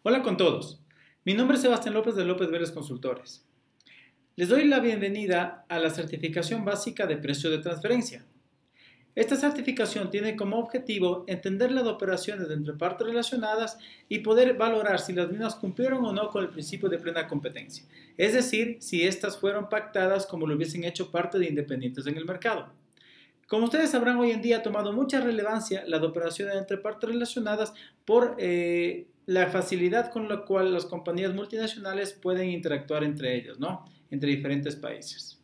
Hola con todos. Mi nombre es Sebastián López de López Vélez Consultores. Les doy la bienvenida a la certificación básica de precio de transferencia. Esta certificación tiene como objetivo entender las operaciones entre partes relacionadas y poder valorar si las mismas cumplieron o no con el principio de plena competencia, es decir, si estas fueron pactadas como lo hubiesen hecho parte de independientes en el mercado. Como ustedes sabrán, hoy en día ha tomado mucha relevancia las operaciones entre partes relacionadas por la facilidad con la cual las compañías multinacionales pueden interactuar entre ellas, ¿no? Entre diferentes países.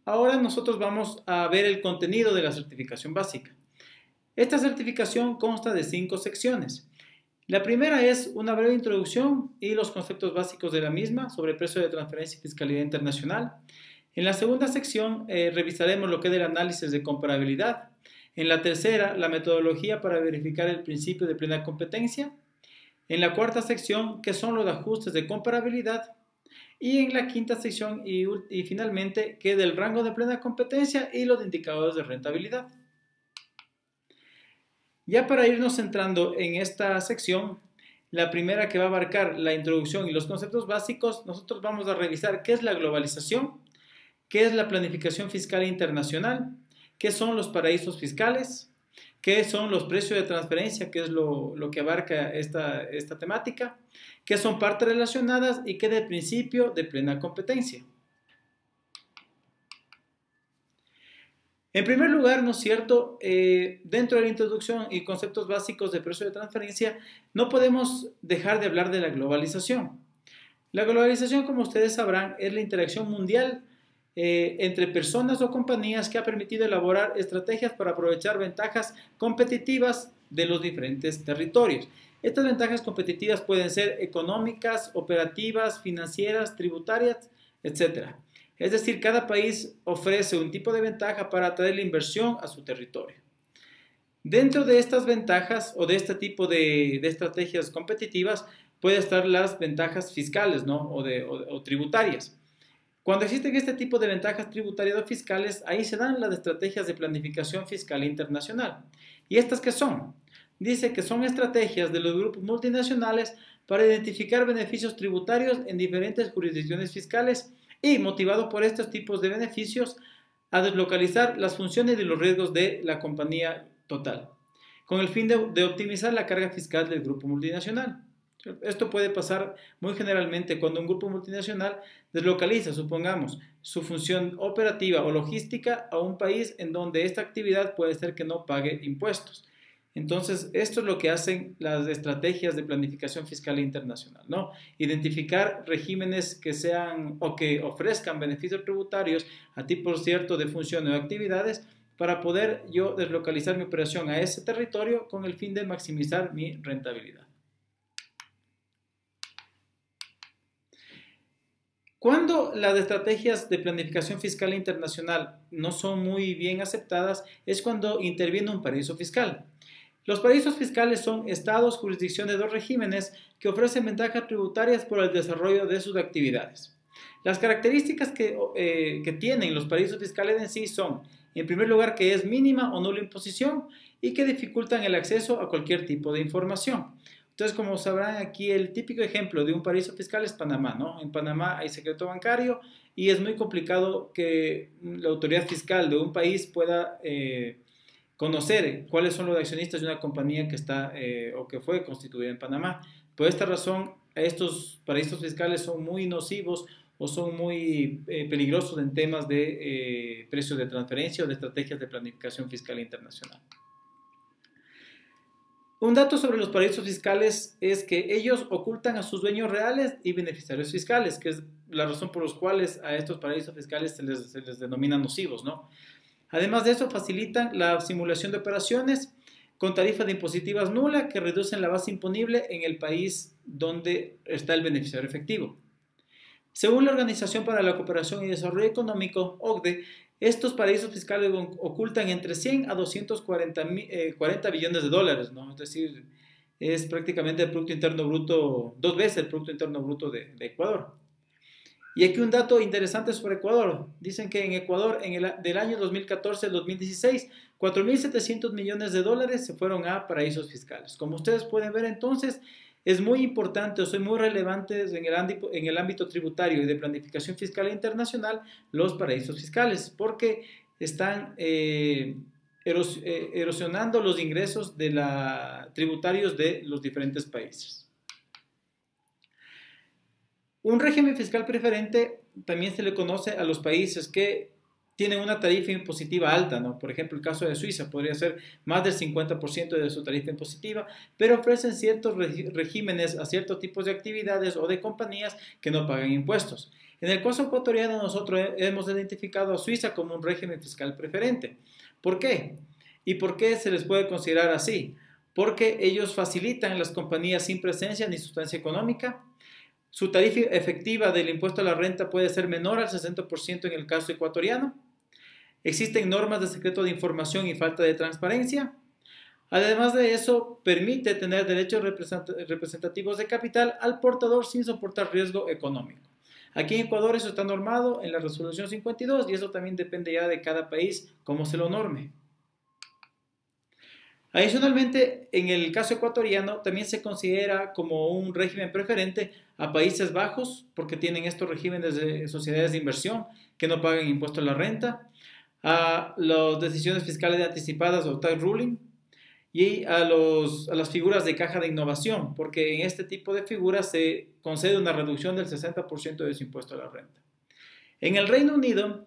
Ahora nosotros vamos a ver el contenido de la certificación básica. Esta certificación consta de 5 secciones. La primera es una breve introducción y los conceptos básicos de la misma sobre precio de transferencia y fiscalidad internacional. En la segunda sección revisaremos lo que es el análisis de comparabilidad. En la tercera, la metodología para verificar el principio de plena competencia. En la cuarta sección, qué son los ajustes de comparabilidad. Y en la quinta sección y finalmente, qué es el rango de plena competencia y los indicadores de rentabilidad. Ya para irnos centrando en esta sección, la primera que va a abarcar la introducción y los conceptos básicos, nosotros vamos a revisar qué es la globalización, qué es la planificación fiscal internacional, qué son los paraísos fiscales, qué son los precios de transferencia, que es lo que abarca esta temática, qué son partes relacionadas y qué del principio de plena competencia. En primer lugar, ¿no es cierto? Dentro de la introducción y conceptos básicos de precio de transferencia, no podemos dejar de hablar de la globalización. La globalización, como ustedes sabrán, es la interacción mundial entre personas o compañías que ha permitido elaborar estrategias para aprovechar ventajas competitivas de los diferentes territorios. Estas ventajas competitivas pueden ser económicas, operativas, financieras, tributarias, etc. Es decir, cada país ofrece un tipo de ventaja para atraer la inversión a su territorio. Dentro de estas ventajas o de este tipo de estrategias competitivas pueden estar las ventajas fiscales, ¿no? o tributarias. Cuando existen este tipo de ventajas tributarias o fiscales, ahí se dan las estrategias de planificación fiscal internacional. ¿Y estas qué son? Dice que son estrategias de los grupos multinacionales para identificar beneficios tributarios en diferentes jurisdicciones fiscales y, motivado por estos tipos de beneficios, a deslocalizar las funciones y los riesgos de la compañía total, con el fin de optimizar la carga fiscal del grupo multinacional. Esto puede pasar muy generalmente cuando un grupo multinacional deslocaliza, supongamos, su función operativa o logística a un país en donde esta actividad puede ser que no pague impuestos. Entonces, esto es lo que hacen las estrategias de planificación fiscal internacional, ¿no? Identificar regímenes que sean o que ofrezcan beneficios tributarios a tipos ciertos de funciones o actividades para poder yo deslocalizar mi operación a ese territorio con el fin de maximizar mi rentabilidad. Cuando las estrategias de planificación fiscal internacional no son muy bien aceptadas, es cuando interviene un paraíso fiscal. Los paraísos fiscales son estados, jurisdicciones o regímenes que ofrecen ventajas tributarias por el desarrollo de sus actividades. Las características que tienen los paraísos fiscales en sí son, en primer lugar, que es mínima o nula imposición y que dificultan el acceso a cualquier tipo de información. Entonces, como sabrán, aquí el típico ejemplo de un paraíso fiscal es Panamá, ¿no? En Panamá hay secreto bancario y es muy complicado que la autoridad fiscal de un país pueda conocer cuáles son los accionistas de una compañía que está o que fue constituida en Panamá. Por esta razón, estos paraísos fiscales son muy nocivos o son muy peligrosos en temas de precios de transferencia o de estrategias de planificación fiscal internacional. Un dato sobre los paraísos fiscales es que ellos ocultan a sus dueños reales y beneficiarios fiscales, que es la razón por la cual a estos paraísos fiscales se les denomina nocivos, ¿no? Además de eso, facilitan la simulación de operaciones con tarifas de impositivas nulas que reducen la base imponible en el país donde está el beneficiario efectivo. Según la Organización para la Cooperación y Desarrollo Económico, OCDE, estos paraísos fiscales ocultan entre 100 a 240 billones de dólares, ¿no? Es decir, es prácticamente el Producto Interno Bruto, 2 veces el Producto Interno Bruto de Ecuador. Y aquí un dato interesante sobre Ecuador. Dicen que en Ecuador, del año 2014 al 2016, 4.700 millones de dólares se fueron a paraísos fiscales. Como ustedes pueden ver, entonces, es muy importante o son muy relevantes en el ámbito tributario y de planificación fiscal internacional los paraísos fiscales, porque están erosionando los ingresos tributarios de los diferentes países. Un régimen fiscal preferente también se le conoce a los países que tienen una tarifa impositiva alta, ¿no? Por ejemplo, el caso de Suiza podría ser más del 50% de su tarifa impositiva, pero ofrecen ciertos regímenes a ciertos tipos de actividades o de compañías que no pagan impuestos. En el caso ecuatoriano, nosotros hemos identificado a Suiza como un régimen fiscal preferente. ¿Por qué? ¿Y por qué se les puede considerar así? Porque ellos facilitan las compañías sin presencia ni sustancia económica. Su tarifa efectiva del impuesto a la renta puede ser menor al 60% en el caso ecuatoriano. Existen normas de secreto de información y falta de transparencia. Además de eso, permite tener derechos representativos de capital al portador sin soportar riesgo económico. Aquí en Ecuador eso está normado en la resolución 52 y eso también depende ya de cada país cómo se lo norme. Adicionalmente, en el caso ecuatoriano también se considera como un régimen preferente a Países Bajos porque tienen estos regímenes de sociedades de inversión que no pagan impuesto a la renta, a las decisiones fiscales anticipadas o tax ruling y a las figuras de caja de innovación porque en este tipo de figuras se concede una reducción del 60% de su impuesto a la renta. En el Reino Unido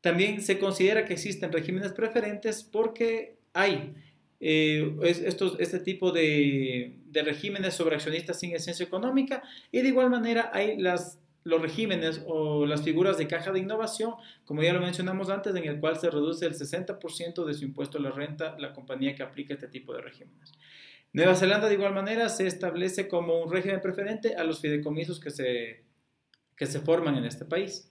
también se considera que existen regímenes preferentes porque hay este tipo de regímenes sobre accionistas sin esencia económica y de igual manera hay los regímenes o las figuras de caja de innovación, como ya lo mencionamos antes, en el cual se reduce el 60% de su impuesto a la renta la compañía que aplica este tipo de regímenes. Nueva Zelanda de igual manera se establece como un régimen preferente a los fideicomisos que se forman en este país.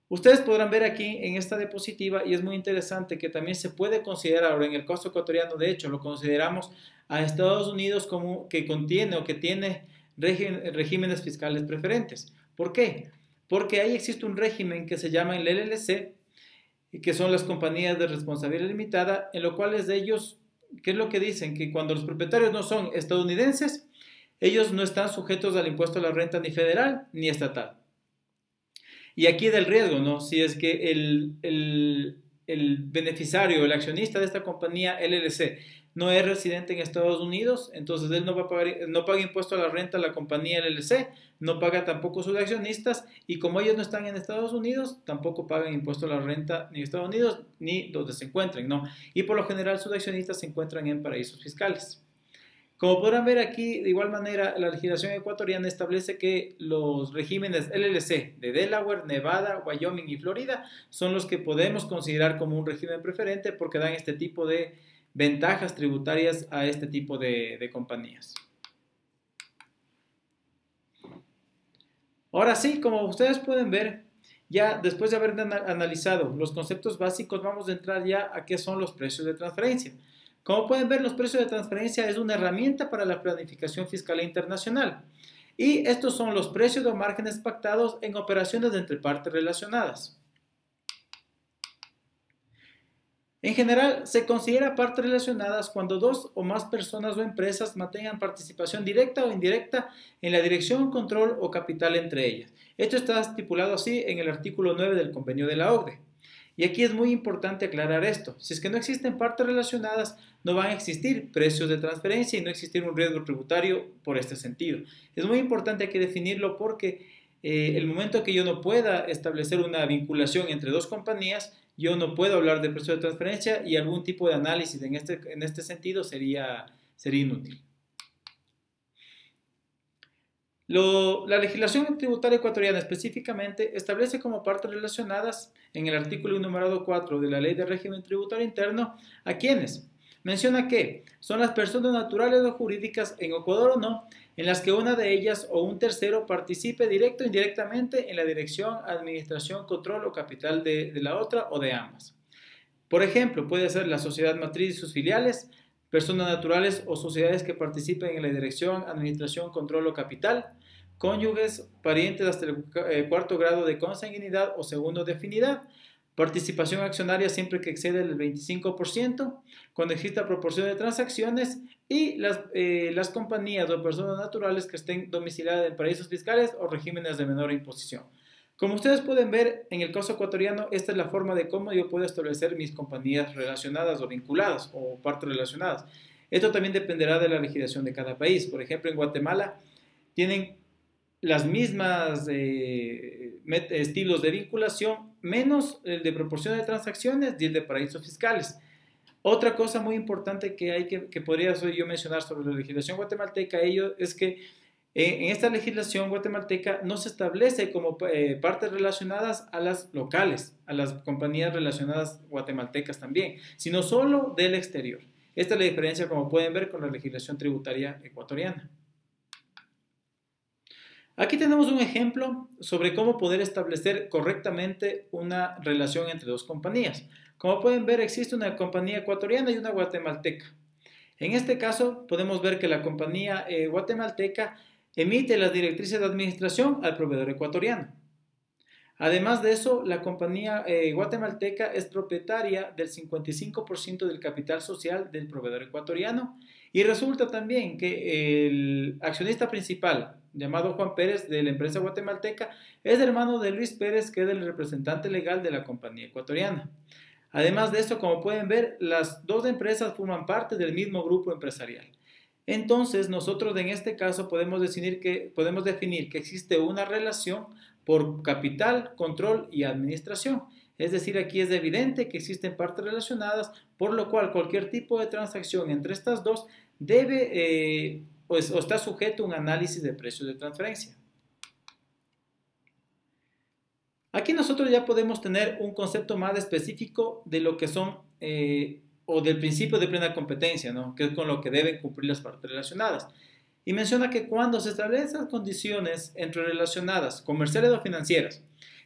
Ustedes podrán ver aquí en esta diapositiva y es muy interesante que también se puede considerar, ahora en el caso ecuatoriano de hecho lo consideramos a Estados Unidos como que contiene o que tiene regímenes fiscales preferentes. ¿Por qué? Porque ahí existe un régimen que se llama el LLC, que son las compañías de responsabilidad limitada, en lo cual es de ellos, ¿qué es lo que dicen? Que cuando los propietarios no son estadounidenses, ellos no están sujetos al impuesto a la renta ni federal ni estatal. Y aquí del riesgo, ¿no? Si es que el beneficiario, el accionista de esta compañía LLC no es residente en Estados Unidos, entonces él no paga impuesto a la renta a la compañía LLC, no paga tampoco sus accionistas y como ellos no están en Estados Unidos, tampoco pagan impuesto a la renta ni en Estados Unidos ni donde se encuentren, ¿no? Y por lo general sus accionistas se encuentran en paraísos fiscales. Como podrán ver aquí, de igual manera, la legislación ecuatoriana establece que los regímenes LLC de Delaware, Nevada, Wyoming y Florida son los que podemos considerar como un régimen preferente porque dan este tipo de ventajas tributarias a este tipo de compañías. Ahora sí, como ustedes pueden ver, ya después de haber analizado los conceptos básicos, vamos a entrar ya a qué son los precios de transferencia. Como pueden ver, los precios de transferencia es una herramienta para la planificación fiscal internacional. Y estos son los precios o márgenes pactados en operaciones entre partes relacionadas. En general, se considera partes relacionadas cuando dos o más personas o empresas mantengan participación directa o indirecta en la dirección, control o capital entre ellas. Esto está estipulado así en el artículo 9 del convenio de la OCDE. Y aquí es muy importante aclarar esto. Si es que no existen partes relacionadas, no van a existir precios de transferencia y no existir un riesgo tributario por este sentido. Es muy importante aquí definirlo porque el momento que yo no pueda establecer una vinculación entre dos compañías, yo no puedo hablar de precio de transferencia y algún tipo de análisis en este sentido sería inútil. La legislación tributaria ecuatoriana específicamente establece como partes relacionadas en el artículo enumerado 4 de la Ley de Régimen Tributario Interno a quienes menciona que son las personas naturales o jurídicas en Ecuador o no, en las que una de ellas o un tercero participe directo o indirectamente en la dirección, administración, control o capital de la otra o de ambas. Por ejemplo, puede ser la sociedad matriz y sus filiales, personas naturales o sociedades que participen en la dirección, administración, control o capital. cónyuges, parientes hasta el cuarto grado de consanguinidad o segundo de afinidad, participación accionaria siempre que excede el 25%, cuando exista proporción de transacciones y las compañías o personas naturales que estén domiciliadas en paraísos fiscales o regímenes de menor imposición. Como ustedes pueden ver, en el caso ecuatoriano, esta es la forma de cómo yo puedo establecer mis compañías relacionadas o vinculadas o partes relacionadas. Esto también dependerá de la legislación de cada país. Por ejemplo, en Guatemala tienen las mismas estilos de vinculación, menos el de proporción de transacciones y el de paraísos fiscales. Otra cosa muy importante que podría yo mencionar sobre la legislación guatemalteca es que en esta legislación guatemalteca no se establece como partes relacionadas a las locales, a las compañías relacionadas guatemaltecas también, sino solo del exterior. Esta es la diferencia, como pueden ver, con la legislación tributaria ecuatoriana. Aquí tenemos un ejemplo sobre cómo poder establecer correctamente una relación entre dos compañías. Como pueden ver, existe una compañía ecuatoriana y una guatemalteca. En este caso, podemos ver que la compañía guatemalteca emite las directrices de administración al proveedor ecuatoriano. Además de eso, la compañía guatemalteca es propietaria del 55% del capital social del proveedor ecuatoriano y resulta también que el accionista principal, llamado Juan Pérez, de la empresa guatemalteca, es hermano de Luis Pérez, que es el representante legal de la compañía ecuatoriana. Además de eso, como pueden ver, las dos empresas forman parte del mismo grupo empresarial. Entonces, nosotros en este caso podemos definir que existe una relación por capital, control y administración. Es decir, aquí es evidente que existen partes relacionadas, por lo cual cualquier tipo de transacción entre estas dos debe o está sujeto a un análisis de precios de transferencia. Aquí nosotros ya podemos tener un concepto más específico de lo que son o del principio de plena competencia, ¿no? Que es con lo que deben cumplir las partes relacionadas. Y menciona que cuando se establecen condiciones entre relacionadas, comerciales o financieras,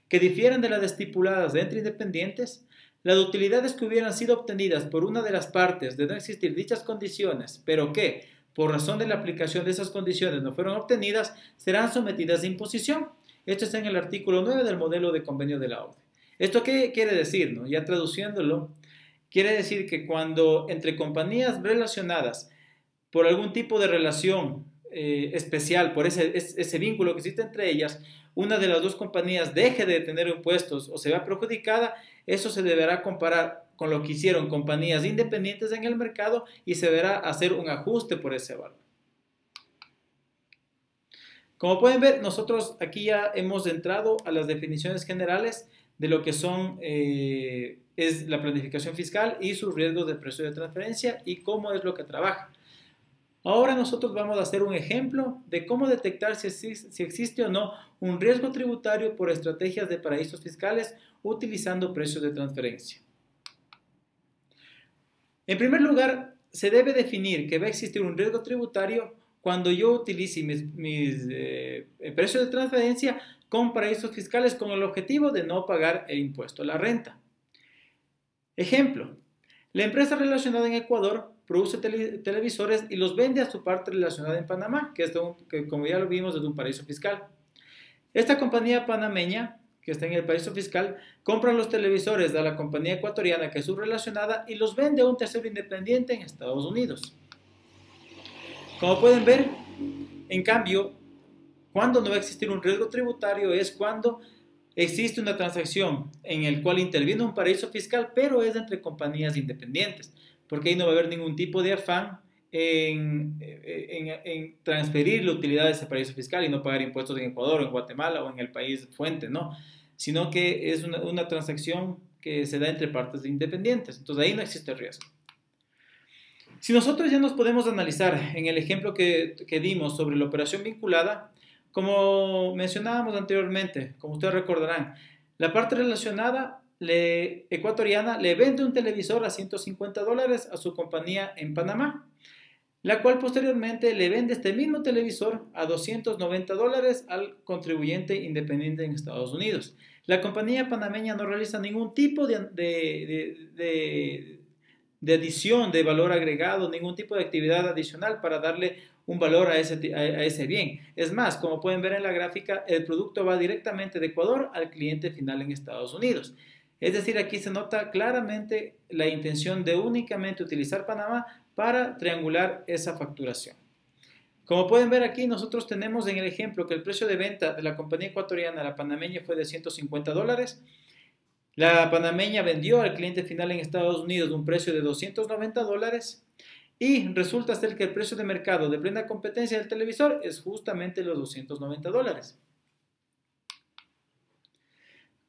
que difieren de las estipuladas entre independientes, las utilidades que hubieran sido obtenidas por una de las partes de no existir dichas condiciones, pero que, por razón de la aplicación de esas condiciones no fueron obtenidas, serán sometidas a imposición. Esto está en el artículo 9 del modelo de convenio de la OCDE. ¿Esto qué quiere decir, no? Ya traduciéndolo, quiere decir que cuando entre compañías relacionadas por algún tipo de relación especial, por ese vínculo que existe entre ellas, una de las dos compañías deje de tener impuestos o se vea perjudicada, eso se deberá comparar con lo que hicieron compañías independientes en el mercado y se deberá hacer un ajuste por ese valor. Como pueden ver, nosotros aquí ya hemos entrado a las definiciones generales de lo que es la planificación fiscal y sus riesgos de precio de transferencia y cómo es lo que trabaja. Ahora nosotros vamos a hacer un ejemplo de cómo detectar si existe o no un riesgo tributario por estrategias de paraísos fiscales utilizando precios de transferencia. En primer lugar, se debe definir que va a existir un riesgo tributario cuando yo utilice mis precios de transferencia con paraísos fiscales con el objetivo de no pagar el impuesto a la renta. Ejemplo, la empresa relacionada en Ecuador produce televisores y los vende a su parte relacionada en Panamá, que como ya lo vimos es un paraíso fiscal. Esta compañía panameña, que está en el paraíso fiscal, compra los televisores a la compañía ecuatoriana que es subrelacionada y los vende a un tercero independiente en Estados Unidos. Como pueden ver, en cambio, cuando no va a existir un riesgo tributario es cuando existe una transacción en la cual interviene un paraíso fiscal, pero es entre compañías independientes, porque ahí no va a haber ningún tipo de afán en transferir la utilidad de ese paraíso fiscal y no pagar impuestos en Ecuador, en Guatemala o en el país fuente, ¿no? Sino que es una transacción que se da entre partes independientes. Entonces ahí no existe riesgo. Si nosotros ya nos podemos analizar en el ejemplo que dimos sobre la operación vinculada, como mencionábamos anteriormente, como ustedes recordarán, la parte relacionada ecuatoriana le vende un televisor a $150 a su compañía en Panamá, la cual posteriormente le vende este mismo televisor a $290 al contribuyente independiente en Estados Unidos. La compañía panameña no realiza ningún tipo de de adición de valor agregado, ningún tipo de actividad adicional para darle un valor a ese bien. Es más, como pueden ver en la gráfica, el producto va directamente de Ecuador al cliente final en Estados Unidos. Es decir, aquí se nota claramente la intención de únicamente utilizar Panamá para triangular esa facturación. Como pueden ver aquí, nosotros tenemos en el ejemplo que el precio de venta de la compañía ecuatoriana a la panameña fue de $150. La panameña vendió al cliente final en Estados Unidos un precio de $290 y resulta ser que el precio de mercado de plena competencia del televisor es justamente los $290.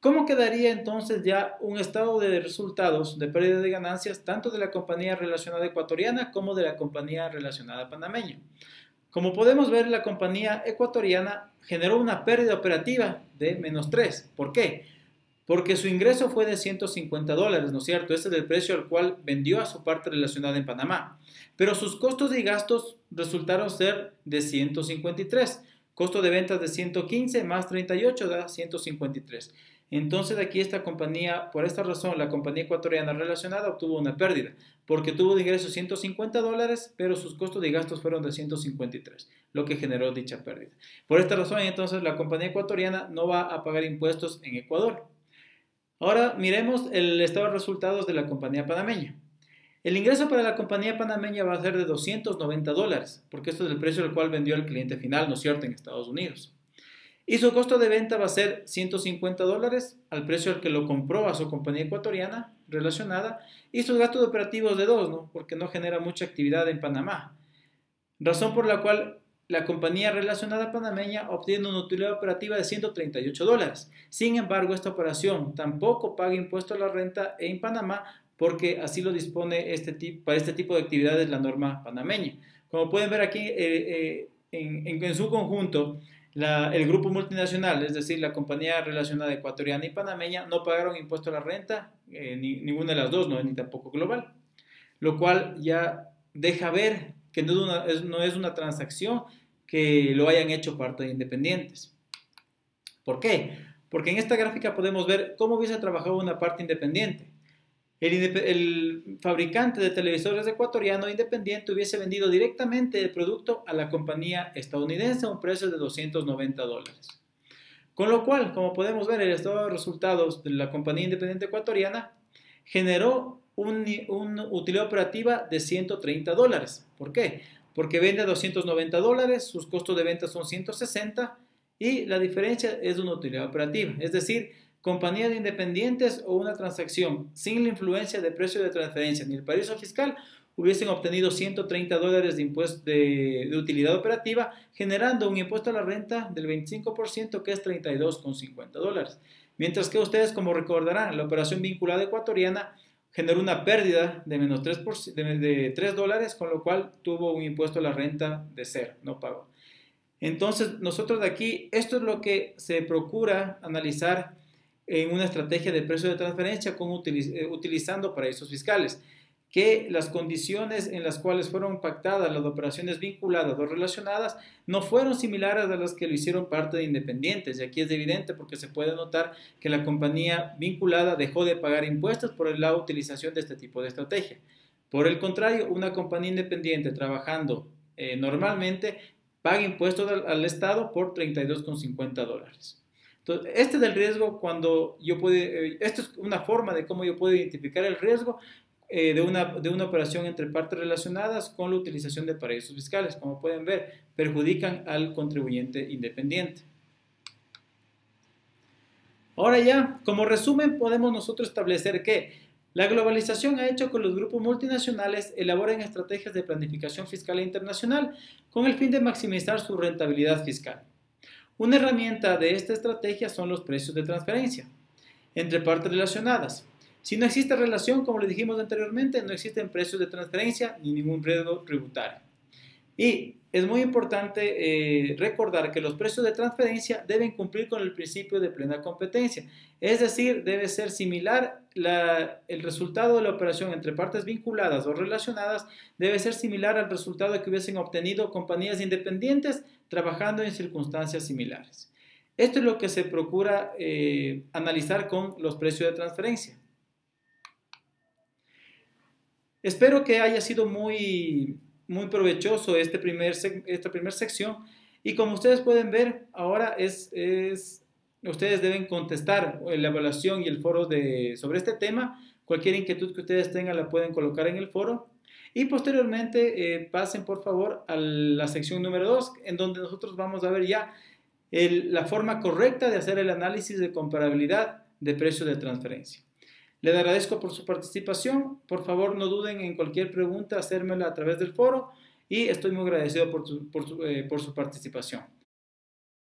¿Cómo quedaría entonces ya un estado de resultados de pérdida de ganancias tanto de la compañía relacionada ecuatoriana como de la compañía relacionada panameña? Como podemos ver, la compañía ecuatoriana generó una pérdida operativa de -3. ¿Por qué? Porque su ingreso fue de $150, ¿no es cierto? Ese es el precio al cual vendió a su parte relacionada en Panamá. Pero sus costos y gastos resultaron ser de 153. Costo de ventas de 115 más 38 da 153. Entonces aquí esta compañía, por esta razón, la compañía ecuatoriana relacionada obtuvo una pérdida, porque tuvo de ingreso $150, pero sus costos y gastos fueron de 153, lo que generó dicha pérdida. Por esta razón, entonces, la compañía ecuatoriana no va a pagar impuestos en Ecuador. Ahora miremos el estado de resultados de la compañía panameña. El ingreso para la compañía panameña va a ser de $290, porque esto es el precio al cual vendió al cliente final, ¿no es cierto?, en Estados Unidos. Y su costo de venta va a ser $150 al precio al que lo compró a su compañía ecuatoriana relacionada, y sus gastos operativos de 2, ¿no?, porque no genera mucha actividad en Panamá. Razón por la cual la compañía relacionada panameña obtiene una utilidad operativa de $138. Sin embargo, esta operación tampoco paga impuesto a la renta en Panamá porque así lo dispone para este tipo de actividades la norma panameña. Como pueden ver aquí, en su conjunto, el grupo multinacional, es decir, la compañía relacionada ecuatoriana y panameña, no pagaron impuesto a la renta, ninguna de las dos, ni tampoco global, lo cual ya deja ver que no es una transacción que lo hayan hecho parte de independientes. ¿Por qué? Porque en esta gráfica podemos ver cómo hubiese trabajado una parte independiente. El fabricante de televisores ecuatoriano independiente hubiese vendido directamente el producto a la compañía estadounidense a un precio de $290. Con lo cual, como podemos ver, el estado de resultados de la compañía independiente ecuatoriana generó una utilidad operativa de $130. ¿Por qué? Porque vende a $290, sus costos de venta son 160 y la diferencia es una utilidad operativa. Es decir, compañías independientes o una transacción sin la influencia de precio de transferencia ni el paraíso fiscal hubiesen obtenido $130 de utilidad operativa, generando un impuesto a la renta del 25%, que es $32,50. Mientras que ustedes, como recordarán, la operación vinculada ecuatoriana generó una pérdida de de $3, con lo cual tuvo un impuesto a la renta de 0, no pagó. Entonces, nosotros de aquí, esto es lo que se procura analizar en una estrategia de precio de transferencia utilizando paraísos fiscales, que las condiciones en las cuales fueron pactadas las operaciones vinculadas o relacionadas no fueron similares a las que lo hicieron parte de independientes. Y aquí es evidente porque se puede notar que la compañía vinculada dejó de pagar impuestos por la utilización de este tipo de estrategia. Por el contrario, una compañía independiente trabajando normalmente paga impuestos al Estado por $32,50. Entonces, este es el riesgo esto es una forma de cómo yo puedo identificar el riesgo de una operación entre partes relacionadas con la utilización de paraísos fiscales. Como pueden ver, perjudican al contribuyente independiente. Ahora ya, como resumen, podemos nosotros establecer que la globalización ha hecho que los grupos multinacionales elaboren estrategias de planificación fiscal internacional con el fin de maximizar su rentabilidad fiscal. Una herramienta de esta estrategia son los precios de transferencia entre partes relacionadas. Si no existe relación, como le dijimos anteriormente, no existen precios de transferencia ni ningún riesgo tributario. Y es muy importante recordar que los precios de transferencia deben cumplir con el principio de plena competencia. Es decir, debe ser similar el resultado de la operación entre partes vinculadas o relacionadas, debe ser similar al resultado que hubiesen obtenido compañías independientes trabajando en circunstancias similares. Esto es lo que se procura analizar con los precios de transferencia. Espero que haya sido muy provechoso esta primera sección y como ustedes pueden ver, ahora ustedes deben contestar la evaluación y el foro sobre este tema. Cualquier inquietud que ustedes tengan la pueden colocar en el foro y posteriormente pasen por favor a la sección número 2 en donde nosotros vamos a ver ya la forma correcta de hacer el análisis de comparabilidad de precio de transferencia. Les agradezco por su participación. Por favor, no duden en cualquier pregunta, hacérmela a través del foro y estoy muy agradecido por su participación.